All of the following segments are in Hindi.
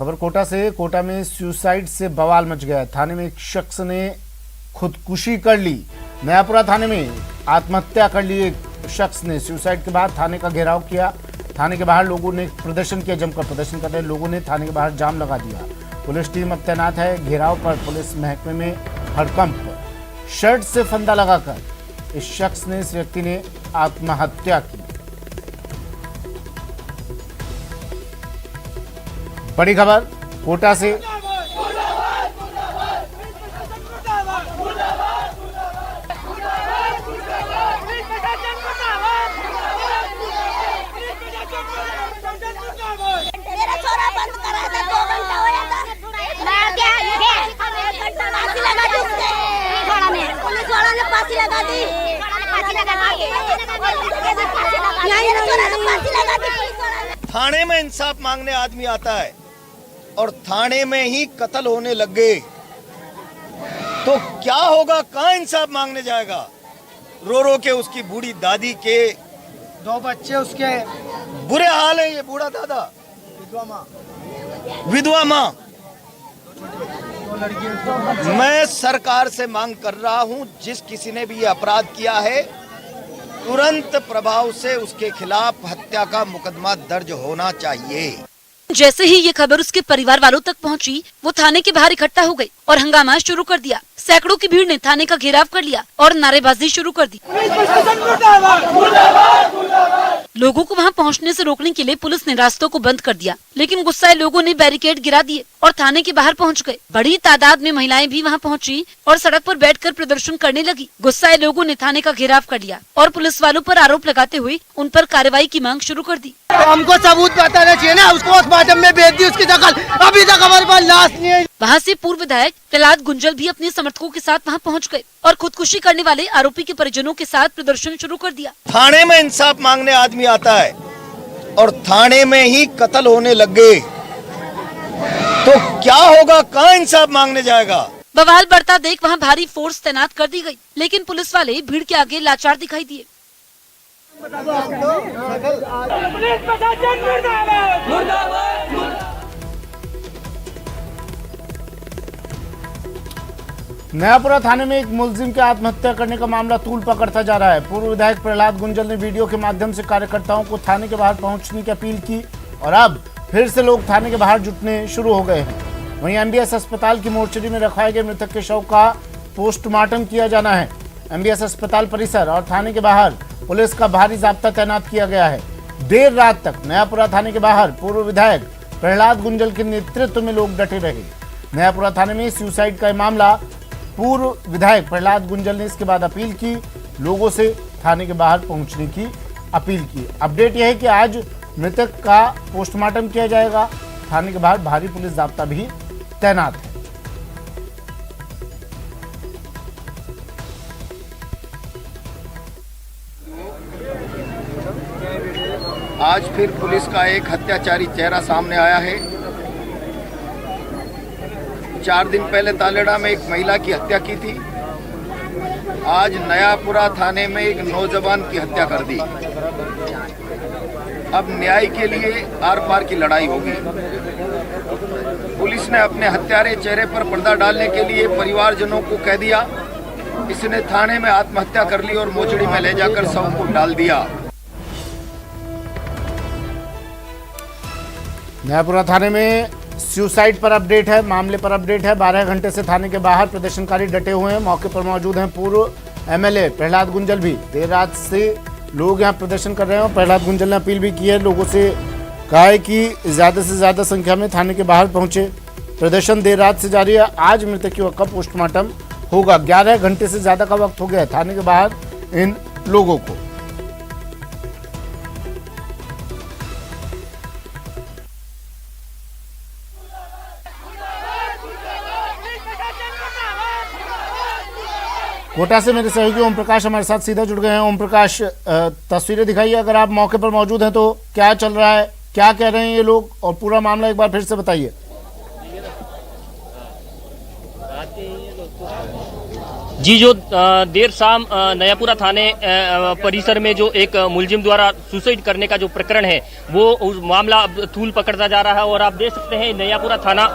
खबर कोटा से। कोटा में सुसाइड से बवाल मच गया। थाने में एक शख्स ने खुदकुशी कर ली। नयापुरा थाने में आत्महत्या कर ली एक शख्स ने। सुसाइड के बाद थाने का घेराव किया। थाने के बाहर लोगों ने प्रदर्शन किया। जमकर प्रदर्शन कर रहे लोगों ने थाने के बाहर जाम लगा दिया। पुलिस टीम अब तैनात है। घेराव पर पुलिस महकमे में हड़कंप। शर्ट से फंदा लगाकर इस शख्स ने, इस व्यक्ति ने आत्महत्या की। बड़ी खबर कोटा से। थाने में इंसाफ मांगने आदमी आता है और थाने में ही कत्ल होने लग गए तो क्या होगा? कहाँ इंसाफ मांगने जाएगा? रो रो के उसकी बूढ़ी दादी के 2 बच्चे उसके बुरे हाल है। ये बूढ़ा दादा, विधवा माँ। मैं सरकार से मांग कर रहा हूँ, जिस किसी ने भी ये अपराध किया है तुरंत प्रभाव से उसके खिलाफ हत्या का मुकदमा दर्ज होना चाहिए। जैसे ही ये खबर उसके परिवार वालों तक पहुंची, वो थाने के बाहर इकट्ठा हो गई और हंगामा शुरू कर दिया। सैकड़ों की भीड़ ने थाने का घेराव कर लिया और नारेबाजी शुरू कर दी। लोगों को वहां पहुंचने से रोकने के लिए पुलिस ने रास्तों को बंद कर दिया, लेकिन गुस्साए लोगों ने बैरिकेड गिरा दिए और थाने के बाहर पहुंच गए। बड़ी तादाद में महिलाएं भी वहां पहुंची और सड़क पर बैठकर प्रदर्शन करने लगी। गुस्साए लोगों ने थाने का घेराव कर लिया और पुलिस वालों पर आरोप लगाते हुए उन पर कार्रवाई की मांग शुरू कर दी। तो हमको सबूत बताना चाहिए ना, उसको पोस्टमार्टम में भेज दी, उसकी दखल अभी तक हमारे पास लाश नहीं है। वहाँ से पूर्व विधायक प्रहलाद गुंजल भी अपने समर्थकों के साथ वहाँ पहुँच गए और खुदकुशी करने वाले आरोपी के परिजनों के साथ प्रदर्शन शुरू कर दिया। थाने में इंसाफ मांगने आदमी आता है और थाने में ही कत्ल होने लग गए तो क्या होगा? कहाँ इंसाफ मांगने जाएगा? बवाल बढ़ता देख वहाँ भारी फोर्स तैनात कर दी गई, लेकिन पुलिस वाले भीड़ के आगे लाचार दिखाई दिए। नयापुरा थाने में एक मुलजिम के आत्महत्या करने का मामला तूल पकड़ता जा रहा है। पूर्व विधायक प्रहलाद गुंजल ने वीडियो के माध्यम से कार्यकर्ताओं को थाने के बाहर पहुंचने की अपील की और अब फिर से लोग थाने के बाहर जुटने शुरू हो गए हैं। वहीं एमबीएस अस्पताल की मोर्चरी में रखाए गए मृतक के शव का पोस्टमार्टम किया जाना है। एमबीएस अस्पताल परिसर और थाने के बाहर पुलिस का भारी जाब्ता तैनात किया गया है। देर रात तक नयापुरा थाने के बाहर पूर्व विधायक प्रहलाद गुंजल के नेतृत्व में लोग डटे रहे। नयापुरा थाने में सुसाइड का मामला। पूर्व विधायक प्रहलाद गुंजल ने इसके बाद अपील की, लोगों से थाने के बाहर पहुंचने की अपील की। अपडेट यह है कि आज मृतक का पोस्टमार्टम किया जाएगा। थाने के बाहर भारी पुलिस जाब्ता भी तैनात है। आज फिर पुलिस का एक हत्याचारी चेहरा सामने आया है। 4 दिन पहले तालेड़ा में एक महिला की हत्या की थी। आज नयापुरा थाने में एक नौजवान की हत्या कर दी। अब न्याय के लिए आर पार की लड़ाई होगी। पुलिस ने अपने हत्यारे चेहरे पर पर्दा डालने के लिए परिवारजनों को कह दिया। इसने थाने में आत्महत्या कर ली और मोचड़ी में ले जाकर शव को डाल दिया। नयापुरा थाने में सुसाइड पर अपडेट है, मामले पर अपडेट है। 12 घंटे से थाने के बाहर प्रदर्शनकारी डटे हुए हैं। मौके पर मौजूद हैं पूर्व एमएलए प्रहलाद गुंजल भी। देर रात से लोग यहां प्रदर्शन कर रहे हैं और प्रहलाद गुंजल ने अपील भी की है, लोगों से कहा है कि ज्यादा से ज्यादा संख्या में थाने के बाहर पहुंचे। प्रदर्शन देर रात से जारी है। आज मृतकों का पोस्टमार्टम होगा। 11 घंटे से ज्यादा का वक्त हो गया थाने के बाहर इन लोगों को। कोटा से मेरे सहयोगी ओम प्रकाश हमारे साथ सीधा जुड़ गए हैं। ओम प्रकाश, तस्वीरें दिखाइए अगर आप मौके पर मौजूद हैं तो। क्या चल रहा है, क्या कह रहे हैं ये लोग, और पूरा मामला एक बार फिर से बताइए। जी, जो देर शाम नयापुरा थाने परिसर में जो एक मुलजिम द्वारा सुसाइड करने का जो प्रकरण है वो उस मामला अब तूल पकड़ता जा रहा है। और आप देख सकते हैं नयापुरा थाना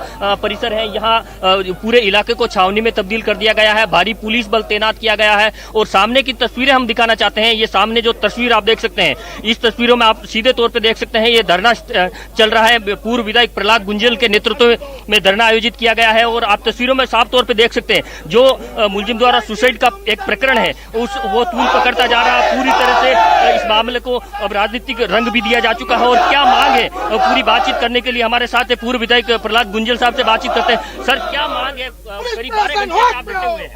परिसर है, यहाँ पूरे इलाके को छावनी में तब्दील कर दिया गया है, भारी पुलिस बल तैनात किया गया है। और सामने की तस्वीरें हम दिखाना चाहते हैं। ये सामने जो तस्वीर आप देख सकते हैं, इस तस्वीरों में आप सीधे तौर पर देख सकते हैं ये धरना चल रहा है। पूर्व विधायक प्रहलाद गुंजल के नेतृत्व में धरना आयोजित किया गया है। और आप तस्वीरों में साफ तौर पर देख सकते हैं जो मुलजिम द्वारा सुसाइड का एक प्रकरण है वो तूल पकड़ता जा रहा है। पूरी तरह से इस मामले को अब राजनीतिक रंग भी दिया जा चुका है। और क्या मांग है, पूरी बातचीत करने के लिए हमारे साथ है पूर्व विधायक प्रहलाद गुंजल साहब से बातचीत करते हैं। सर, क्या मांग है? करीब 12 घंटे से आप बैठे हुए हैं।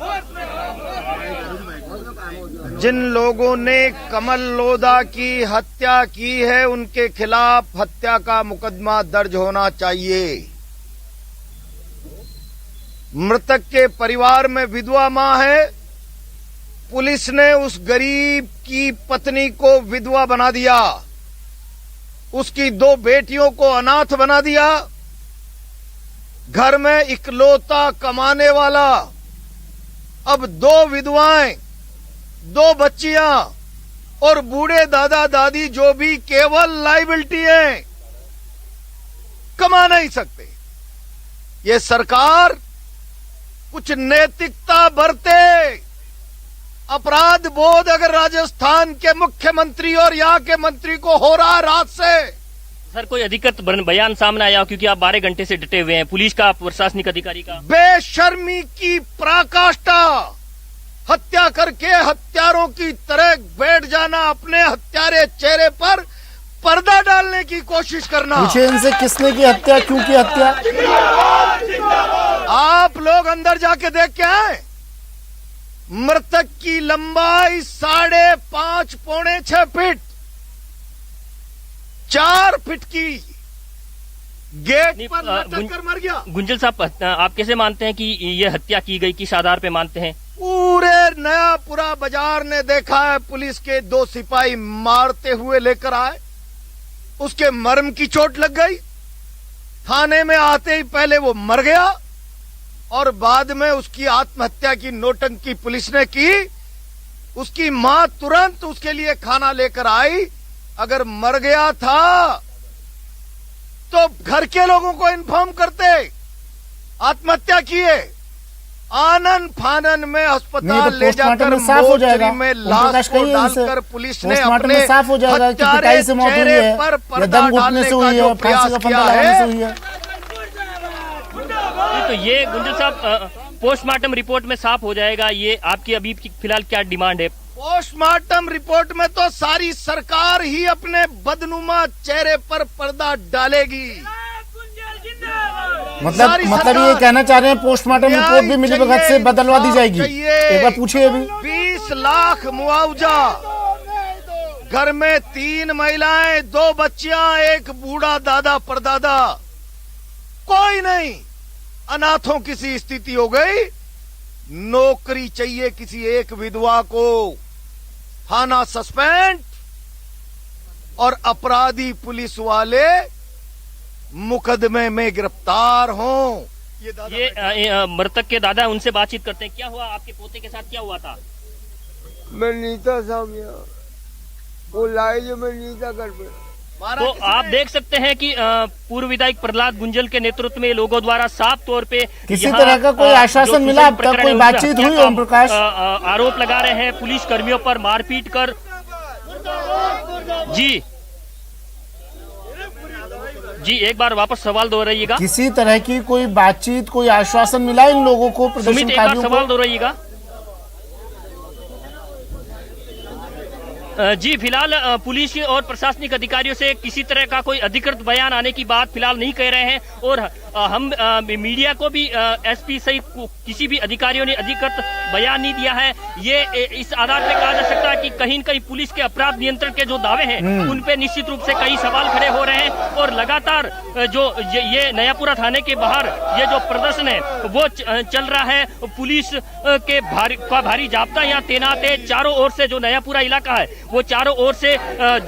जिन लोगों ने कमल लोधा की हत्या की है उनके खिलाफ हत्या का मुकदमा दर्ज होना चाहिए। मृतक के परिवार में विधवा मां है, पुलिस ने उस गरीब की पत्नी को विधवा बना दिया, उसकी 2 बेटियों को अनाथ बना दिया। घर में इकलौता कमाने वाला, अब 2 विधवाएं, 2 बच्चियां और बूढ़े दादा दादी जो भी केवल लायबिलिटी हैं, कमा नहीं सकते। ये सरकार कुछ नैतिकता बरते, अपराध बोध अगर राजस्थान के मुख्यमंत्री और यहाँ के मंत्री को हो रहा है रात से। सर, कोई अधिकृत बयान सामने आया क्योंकि आप 12 घंटे से डटे हुए हैं, पुलिस का, प्रशासनिक अधिकारी का? बेशर्मी की पराकाष्ठा, हत्या करके हत्यारों की तरह बैठ जाना, अपने हत्यारे चेहरे पर पर्दा डालने की कोशिश करना। पूछे इनसे किसने की हत्या, क्यों की हत्या? आप लोग अंदर जाके देख के आए। मृतक की लंबाई 5.5 पौने 6 फीट, 4 फीट की, गेट पर लटक कर मर गया। गुंजल साहब, आप कैसे मानते हैं कि ये हत्या की गई, किस आधार पे मानते हैं? पूरे नयापुरा बाजार ने देखा है, पुलिस के 2 सिपाही मारते हुए लेकर आए, उसके मर्म की चोट लग गई, थाने में आते ही पहले वो मर गया और बाद में उसकी आत्महत्या की नौटंकी पुलिस ने की। उसकी मां तुरंत उसके लिए खाना लेकर आई। अगर मर गया था तो घर के लोगों को इन्फॉर्म करते, आत्महत्या किए। आनन फानन में अस्पताल ले जाकर मोर्चरी में लाश को डालकर पुलिस ने अपने हत्यारे चेहरे पर पर्दा डालने का जो प्रयास किया है। तो ये गुंजल साहब, पोस्टमार्टम रिपोर्ट में साफ हो जाएगा। ये आपकी अभी फिलहाल क्या डिमांड है? पोस्टमार्टम रिपोर्ट में तो सारी सरकार ही अपने बदनुमा चेहरे पर पर्दा डालेगी। मतलब ये कहना चाह रहे हैं पोस्टमार्टम रिपोर्ट भी मिली भगत से बदलवा दी जाएगी? एक बार पूछिए। अभी 20 लाख मुआवजा, घर में 3 महिलाएं, 2 बच्चियां, एक बूढ़ा दादा परदादा, कोई नहीं, अनाथों की सी स्थिति हो गई। नौकरी चाहिए किसी एक विधवा को, थाना सस्पेंड और अपराधी पुलिस वाले मुकदमे में गिरफ्तार हों। ये मृतक के दादा, उनसे बातचीत करते हैं। क्या हुआ आपके पोते के साथ, क्या हुआ था? मैं नीता सामने वो लाई जो मैं नीता कर पे। तो आप देख सकते हैं कि पूर्व विधायक प्रहलाद गुंजल के नेतृत्व में लोगों द्वारा साफ तौर पे किसी तरह का कोई आश्वासन मिला अब तक? कोई बातचीत हुई? ओम प्रकाश आरोप लगा रहे हैं पुलिस कर्मियों पर मारपीट कर। जी एक बार वापस सवाल दोहराइएगा। किसी तरह की कोई बातचीत, कोई आश्वासन मिला इन लोगों को, प्रदर्शनकारियों को? सवाल दोहराइएगा। जी फिलहाल पुलिस और प्रशासनिक अधिकारियों से किसी तरह का कोई अधिकृत बयान आने की बात फिलहाल नहीं कह रहे हैं। और हम मीडिया को भी एसपी सहित किसी भी अधिकारियों ने अधिकृत बयान नहीं दिया है। ये इस आधार पे कहा जा सकता है कि कहीं न कहीं पुलिस के अपराध नियंत्रण के जो दावे हैं उन पे निश्चित रूप से कई सवाल खड़े हो रहे हैं। और लगातार जो ये नयापुरा थाने के बाहर ये जो प्रदर्शन है वो चल रहा है। पुलिस के भारी जाब्ता यहाँ तैनात है। चारों ओर से जो नयापुरा इलाका है वो चारों ओर से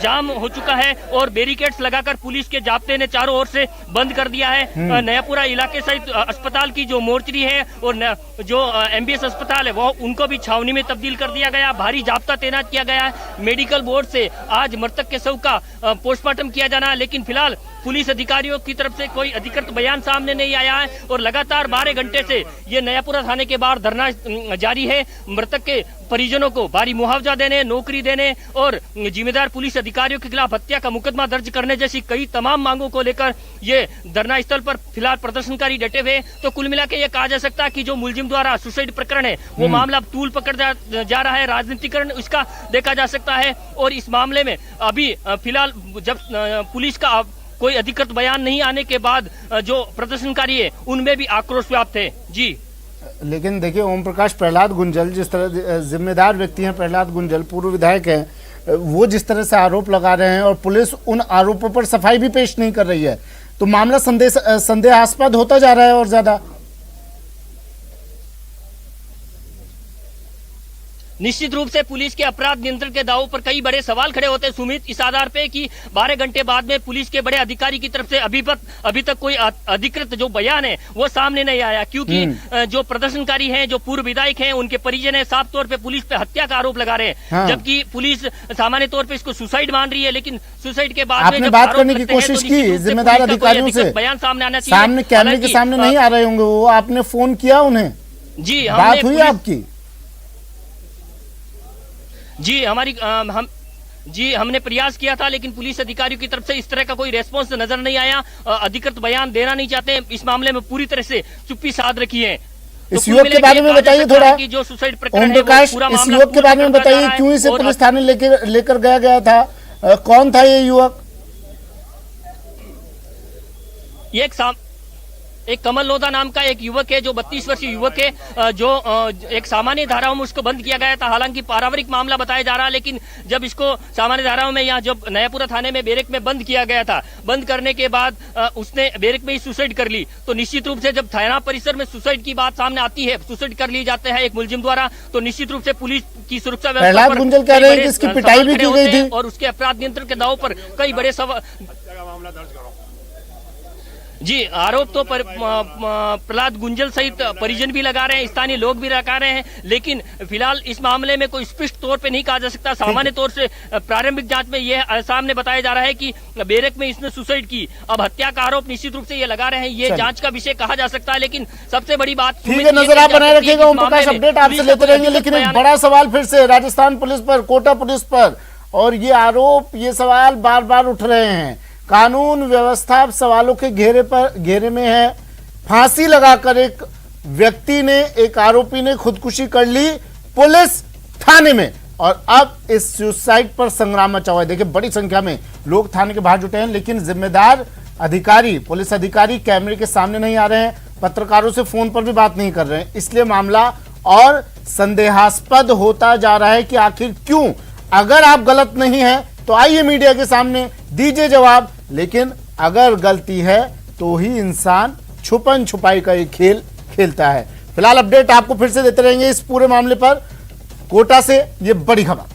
जाम हो चुका है और बैरिकेड्स लगाकर पुलिस के जाब्ते ने चारों ओर से बंद कर दिया है। नयापुरा इलाके सहित अस्पताल की जो मोर्चरी है और जो एमबीएस अस्पताल है वो उनको भी छावनी में तब्दील कर दिया गया। भारी जाब्ता तैनात किया गया है। मेडिकल बोर्ड से आज मृतक के शव का पोस्टमार्टम किया जाना है, लेकिन फिलहाल पुलिस अधिकारियों की तरफ से कोई अधिकृत बयान सामने नहीं आया है और लगातार 12 घंटे से ये नयापुरा थाने के बाहर धरना जारी है। मृतक के परिजनों को भारी मुआवजा देने, नौकरी देने और जिम्मेदार पुलिस अधिकारियों के खिलाफ हत्या का मुकदमा दर्ज करने जैसी कई तमाम मांगों को लेकर ये धरना स्थल पर फिलहाल प्रदर्शनकारी डटे हुए। तो कुल मिला के ये कहा जा सकता है कि जो मुलजिम द्वारा सुसाइड प्रकरण है वो मामला तूल पकड़ जा रहा है, राजनीतिकरण इसका देखा जा सकता है। और इस मामले में अभी फिलहाल जब पुलिस का कोई अधिकृत बयान नहीं आने के बाद जो प्रदर्शनकारी है उनमें भी आक्रोश व्याप्त है। जी, लेकिन देखिए ओम प्रकाश प्रहलाद गुंजल जिस तरह जिम्मेदार व्यक्ति हैं, प्रहलाद गुंजल पूर्व विधायक हैं, वो जिस तरह से आरोप लगा रहे हैं और पुलिस उन आरोपों पर सफाई भी पेश नहीं कर रही है, तो मामला संदेहास्पद होता जा रहा है और ज्यादा। निश्चित रूप से पुलिस के अपराध नियंत्रण के दावों पर कई बड़े सवाल खड़े होते हैं सुमित, इस आधार पे कि 12 घंटे बाद में पुलिस के बड़े अधिकारी की तरफ से अभी तक कोई अधिकृत जो बयान है वो सामने नहीं आया, क्योंकि जो प्रदर्शनकारी हैं, जो पूर्व विधायक हैं, उनके परिजन है साफ तौर पे पुलिस पे हत्या का आरोप लगा रहे हैं। हाँ। जबकि पुलिस सामान्य तौर पे इसको सुसाइड मान रही है, लेकिन सुसाइड के बाद में बात करने की कोशिश की जिम्मेदार अधिकारियों से, बयान सामने आना चाहिए। सामने कैमरे के सामने नहीं आ रहे होंगे वो, आपने फोन किया उन्हें? जी, बात हुई आपकी? जी, हमने प्रयास किया था, लेकिन पुलिस अधिकारियों की तरफ से इस तरह का कोई रेस्पॉन्स नजर नहीं आया। अधिकृत बयान देना नहीं चाहते, इस मामले में पूरी तरह से चुप्पी साध रखी है। इस युवक के बारे में बताइए थोड़ा, जो सुसाइड प्रकरण ओम प्रकाश, इस युवक के बारे में बताइए, क्यों इसे पुलिस थाने लेकर गया था, कौन था ये युवक? ये एक कमल लोधा नाम का एक युवक है, जो 32 वर्षीय युवक है, जो एक सामान्य धाराओं में उसको बंद किया गया था। हालांकि पारिवारिक मामला बताया जा रहा है, लेकिन जब इसको सामान्य धाराओं में यहाँ जब नयापुरा थाने में बैरक में बंद किया गया था, बंद करने के बाद उसने बैरक में ही सुसाइड कर ली। तो निश्चित रूप से जब थाना परिसर में सुसाइड की बात सामने आती है, सुसाइड कर ली जाते हैं एक मुलजिम द्वारा, तो निश्चित रूप से पुलिस की सुरक्षा व्यवस्था पर गुंजल कह रहे हैं कि इसकी पिटाई भी की गई थी और उसके अपराध नियंत्रण के दावों पर कई बड़े सवाल। जी, आरोप तो प्रहलाद गुंजल सहित परिजन भी लगा रहे हैं, स्थानीय लोग भी लगा रहे हैं, लेकिन फिलहाल इस मामले में कोई स्पष्ट तौर पे नहीं कहा जा सकता। सामान्य तौर से प्रारंभिक जांच में यह सामने बताया जा रहा है कि बैरक में इसने सुसाइड की। अब हत्या का आरोप निश्चित रूप से ये लगा रहे हैं, ये जांच का विषय कहा जा सकता है। लेकिन सबसे बड़ी बात, ठीक है, नजर आप बनाए रखिएगा ओम प्रकाश, अपडेट आपसे लेते रहेंगे। लेकिन एक बड़ा सवाल फिर से राजस्थान पुलिस पर, कोटा पुलिस पर, और ये आरोप, ये सवाल बार बार उठ रहे हैं। कानून व्यवस्था सवालों के घेरे में है। फांसी लगाकर एक व्यक्ति ने, एक आरोपी ने खुदकुशी कर ली पुलिस थाने में, और अब इस सुसाइड पर संग्राम मचा हुआ है। देखिए बड़ी संख्या में लोग थाने के बाहर जुटे हैं, लेकिन जिम्मेदार अधिकारी, पुलिस अधिकारी कैमरे के सामने नहीं आ रहे हैं, पत्रकारों से फोन पर भी बात नहीं कर रहे हैं। इसलिए मामला और संदेहास्पद होता जा रहा है कि आखिर क्यों। अगर आप गलत नहीं है तो आइए मीडिया के सामने दीजिए जवाब, लेकिन अगर गलती है तो ही इंसान छुपन छुपाई का ये खेल खेलता है। फिलहाल अपडेट आपको फिर से देते रहेंगे इस पूरे मामले पर। कोटा से ये बड़ी खबर।